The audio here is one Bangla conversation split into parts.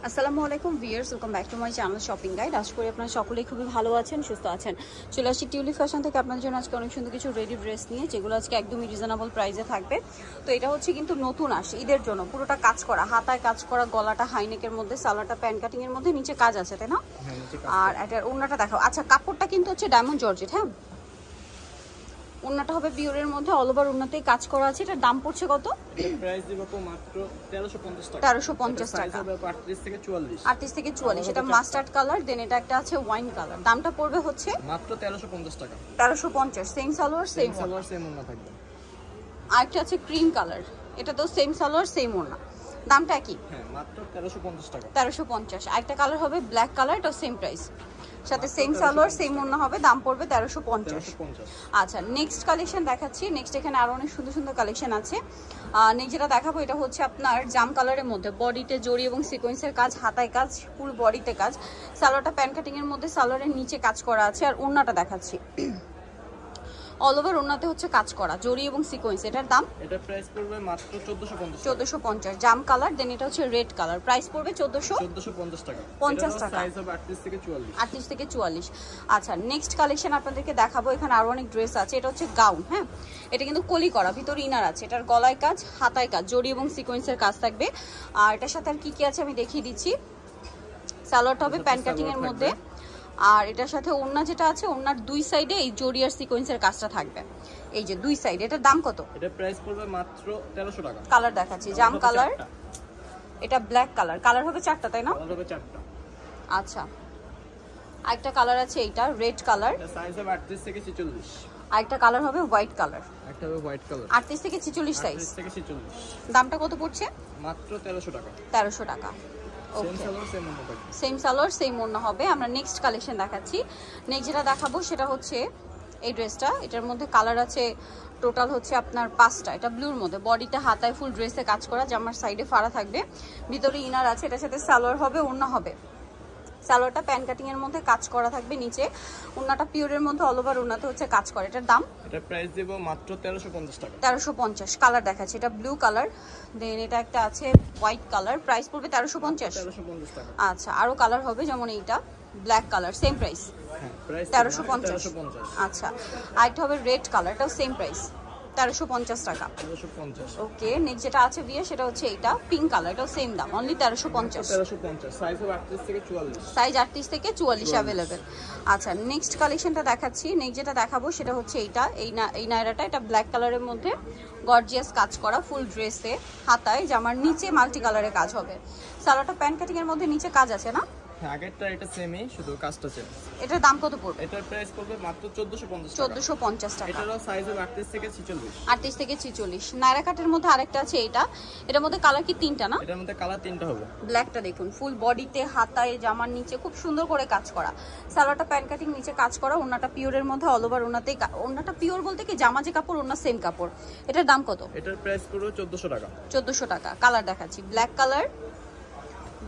আসসালামু আলাইকুম viewers, welcome back to my channel shopping guide. আশা করি আপনারা সকলেই খুবই ভালো আছেন, সুস্থ আছেন। চলে আসছি টিউলিপ ফ্যাশন থেকে আপনাদের জন্য আজকে অনেক সুন্দর কিছু রেডি ড্রেস নিয়ে, যেগুলো আজকে একদমই রিজনেবল প্রাইসে থাকবে। তো এটা হচ্ছে কিন্তু নতুন আসে ঈদের জন্য, পুরোটা কাজ করা, হাতায় কাজ করা, গলাটা হাইনেকের মধ্যে, সালোয়ারটা প্যান্ট কাটিং এর মধ্যে, নিচে কাজ আছে, তাই না? আর এটার ওড়নাটা দেখাও। আচ্ছা, কাপড়টা কিন্তু হচ্ছে ডায়মন্ড জর্জেট। হ্যাঁ, ওড়নাটা হবে পিওরের মধ্যে, অল ওভার ওড়নাতেই কাজ করা আছে। এটার দাম পড়ছে কত? প্রাইস দিব মাত্র 1350 টাকা। 1350 টাকা। 38 থেকে 44। 38 থেকে 44। এটা মাস্টার্ড কালার, দেন এটা একটা আছে ওয়াইন কালার। দামটা পড়বে হচ্ছে মাত্র 1350 টাকা। 1350। সেম সালোয়ার সেম ওড়না থাকবে। আরেকটা আছে ক্রিম কালার, এটা তো সেম সালোয়ার সেম ওড়না। দামটা কি? হ্যাঁ, মাত্র 1350 টাকা। 1350। আরেকটা কালার হবে ব্ল্যাক কালার, এটা সেম প্রাইস, সাথে সেম সালোয়ার সেম ওড়না হবে, দাম পড়বে 1350। আচ্ছা, নেক্সট কালেকশন দেখাচ্ছি। নেক্সট এখানে আরো অনেক সুন্দর সুন্দর কালেকশন আছে। নেক্সট যেটা দেখাবো এটা হচ্ছে আপনার জাম কালারের মধ্যে, বডিতে জড়ি এবং সিকোয়েন্সের কাজ, হাতায় কাজ, ফুল বডিতে কাজ, সালোয়ারটা প্যান্ট কাটিং এর মধ্যে, সালোয়ারের নিচে কাজ করা আছে। আর ওড়নাটা দেখাচ্ছি, অল ওভার ওড়নাতে হচ্ছে কাজ করা, জড়ি এবং সিকোয়েন্স। এটার দাম, এটা প্রাইস পড়বে মাত্র 1450। 1450। জাম কালার, দেন এটা হচ্ছে রেড কালার, প্রাইস পড়বে 1450 টাকা। 50 টাকা। সাইজ হবে 38 থেকে 44। 38 থেকে 44। আচ্ছা, নেক্সট কালেকশন আপনাদেরকে দেখাবো। এখানে আরো অনেক ড্রেস আছে। এটা হচ্ছে গাউন। হ্যাঁ, এটা কিন্তু কলি করা, ভিতরে ইনার আছে। এটার গলায় কাজ, হাতায় কাজ, জড়ি এবং সিকোয়েন্সের কাজ থাকবে। আর এটার সাথে আর কি কি আছে আমি দেখিয়ে দিচ্ছি। সালোয়ারটা হবে প্যান্ট কাটিং এর মধ্যে, আর এটার সাথে ওড়না যেটা আছে, ওড়নার দুই সাইডে এই জড়ি আর সিকোয়েন্সের কাজটা থাকবে, এই যে দুই সাইড। এটার দাম কত? এটা প্রাইস পড়বে মাত্র 1300 টাকা। কালার দেখাচ্ছি, জাম কালার, এটা ব্ল্যাক কালার। কালার হবে চারটা, তাই না? কালার হবে চারটা। আচ্ছা, আরেকটা কালার আছে, এইটা রেড কালার, এটা সাইজ হবে 38 থেকে 46। আরেকটা কালার হবে হোয়াইট কালার, একটা হবে হোয়াইট কালার, 38 থেকে 46 সাইজ। 38 থেকে 46। দামটা কত পড়ছে? মাত্র 1300 টাকা। 1300 টাকা। সেম সালোয়ার সেম ওড়না থাকবে। সেম সালোয়ার সেম ওড়না হবে। আমরা নেক্সট কালেকশন দেখাচ্ছি। নেক্সট যেটা দেখাবো সেটা হচ্ছে এই ড্রেসটা। এটার মধ্যে কালার আছে টোটাল হচ্ছে আপনার 5টা। এটা ব্লুর মধ্যে, বডিতে হাতায় ফুল ড্রেসে কাজ করা, জামার সাইডে ফাড়া থাকবে, ভিতরে ইনার আছে। এটার সাথে সালোয়ার হবে, ওড়না হবে। সালোয়ারটা প্যান্ট কাটিং এর মধ্যে কাজ করা থাকবে, নিচে ওড়নাটা পিওরের মধ্যে, অল ওভার ওড়নাতে হচ্ছে কাজ করা। এটার দাম, এটা প্রাইস দেব মাত্র 1350 টাকা। 1350। কালার দেখাচ্ছি, এটা ব্লু কালার, দেন এটা একটা আছে হোয়াইট কালার, প্রাইস পড়বে 1350 টাকা। আচ্ছা, আরো কালার হবে, যেমন এইটা ব্ল্যাক কালার, সেম প্রাইস, হ্যাঁ, প্রাইস 1350। আচ্ছা, আরেকটা হবে রেড কালার, এটাও সেম প্রাইস, 1350 টাকা। 1350। ওকে, নেক্সট যেটা আছে বিয়ে, সেটা হচ্ছে এইটা পিঙ্ক কালার, এটাও সেম দাম, অনলি 1350। 1350। সাইজ হবে 38 থেকে 44। সাইজ 38 থেকে 44 অ্যাভেলেবেল। আচ্ছা, নেক্সট কালেকশনটা দেখাচ্ছি। নেক্সট যেটা দেখাবো সেটা হচ্ছে এইটা, এই নায়রাটা, এটা ব্ল্যাক কালারের মধ্যে গর্জিয়াস কাজ করা, ফুল ড্রেসে, হাতায়, জামার নিচে মাল্টি কালারে কাজ হবে। সালোয়ারটা প্যান্ট কাটিং এর মধ্যে নিচে কাজ আছে না? আগেরটা এটা সেমই, শুধু কাজটা চেঞ্জ। এটার দাম কত পড়বে? এটার প্রাইস পড়বে মাত্র 1450 টাকা। 1450 টাকা। এটারও সাইজ হবে 38 থেকে 46। 38 থেকে 46। নায়রা কাটের মধ্যে আরেকটা আছে এইটা, এটার মধ্যে কালার কি তিনটা না? এটার মধ্যে কালার তিনটা হবে। ব্ল্যাকটা দেখুন, ফুল বডিতে, হাতায়, জামার নিচে খুব সুন্দর করে কাজ করা, সালোয়ারটা প্যান্ট কাটিং, নিচে কাজ করা, ওড়নাটা পিওরের মধ্যে, অল ওভার ওড়নাতেই। ওড়নাটা পিওর বলতে কি, জামা যে কাপড়, ওড়না সেম কাপড়। এটার দাম কত? এটার প্রাইস পড়বে 1400 টাকা। 1400 টাকা। কালার দেখাচ্ছি, ব্ল্যাক কালার,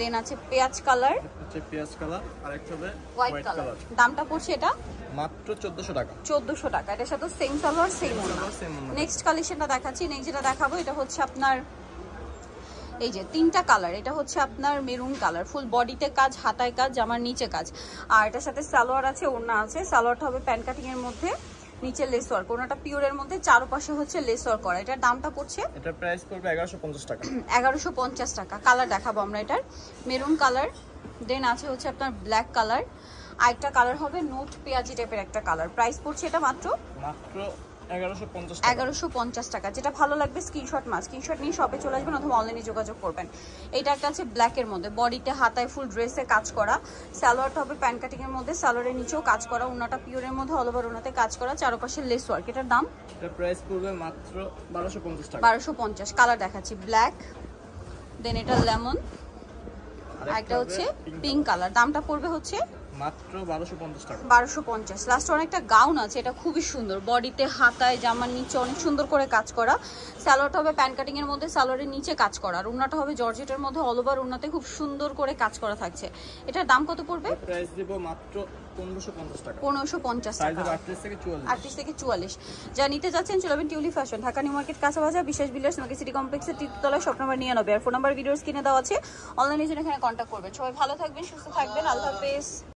দেন আছে পেঁয়াজ কালার, হচ্ছে পেঁয়াজ কালার, আরেকটা হবে হোয়াইট কালার। দামটা পড়ছে এটা মাত্র 1400 টাকা। 1400 টাকা। এটার সাথে সেম সালোয়ার সেম ওড়না। নেক্সট কালেকশনটা দেখাচ্ছি। নেক্সট যেটা দেখাবো এটা হচ্ছে আপনার এই যে তিনটা কালার। এটা হচ্ছে আপনার মেরুন কালার, ফুল বডিতে কাজ, হাতায় কাজ, জামার নিচে কাজ, আর এটার সাথে সালোয়ার আছে, ওড়না আছে। সালোয়ারটা হবে প্যান্ট কাটিং এর মধ্যে, নিচে লেস ওয়ার্ক, ওড়নাটা পিওরের মধ্যে, চারপাশে হচ্ছে লেস ওয়ার্ক করা। এটার দামটা পড়ছে, এটার প্রাইস পড়বে 1150 টাকা। 1150 টাকা। কালার দেখাবো আমরা, এটার মেরুন কালার, দেন আছে হচ্ছে আপনার ব্ল্যাক কালার, আরেকটা কালার হবে নোট পেঁয়াজি টাইপের একটা কালার। প্রাইস পড়ছে এটা মাত্র 1150 টাকা। 1150 টাকা। যেটা ভালো লাগবে স্ক্রিনশট নিয়ে শপে চলে আসবেন অথবা অনলাইনে যোগাযোগ করবেন। এইটা একটা আছে ব্ল্যাকের মধ্যে, বডিতে, হাতায়, ফুল ড্রেসে কাজ করা, সালোয়ারটা হবে প্যান্ট কাটিং এর মধ্যে, সালোয়ারের নিচেও কাজ করা, ওড়নাটা পিওরের মধ্যে, অল ওভার ওড়নাতে কাজ করা, চারপাশে লেস ওয়ার্ক। এটার দাম, এটার প্রাইস পড়বে মাত্র 1250 টাকা। 1250। কালার দেখাচ্ছি, ব্ল্যাক, দেন এটা লেমন, আরেকটা হচ্ছে পিঙ্ক কালার। দামটা পড়বে হচ্ছে মাত্র 1250 টাকা। 1250। লাস্ট অনেকটা গাউন আছে, এটা খুবই সুন্দর, বডিতে হাতায় জামার নিচে অনেক সুন্দর করে কাজ করা। সালোয়ারটা হবে প্যান্ট কাটিং এর মধ্যে, সালোয়ারের নিচে কাজ করা, আর ওড়নাটা হবে জর্জেটের মধ্যে, অল ওভার ওড়নাতে খুব সুন্দর করে কাজ করা থাকছে। এটার দাম কত পড়বে? প্রাইস দেব মাত্র 1550 টাকা। 1550 সাইজ টাকা। হবে 38 থেকে 44। 38 থেকে 44। যা নিতে যাচ্ছেন চলে যাবেন Tulip Fashion, Dhaka New Market, কাঁচাবাজার, বিশেষ বিল্ডার্স, মার্কেট সিটি কমপ্লেক্সের তৃতীয়তলায়, শপ নাম্বার 99। আর ফোন নাম্বার ভিডিওস কিনে দেওয়া আছে, অনলাইনে জন্য এখানে কন্ট্যাক্ট করবেন। সবাই ভালো থাকবেন, সুস্থ থাকবেন, আল্লাহ হাফেজ।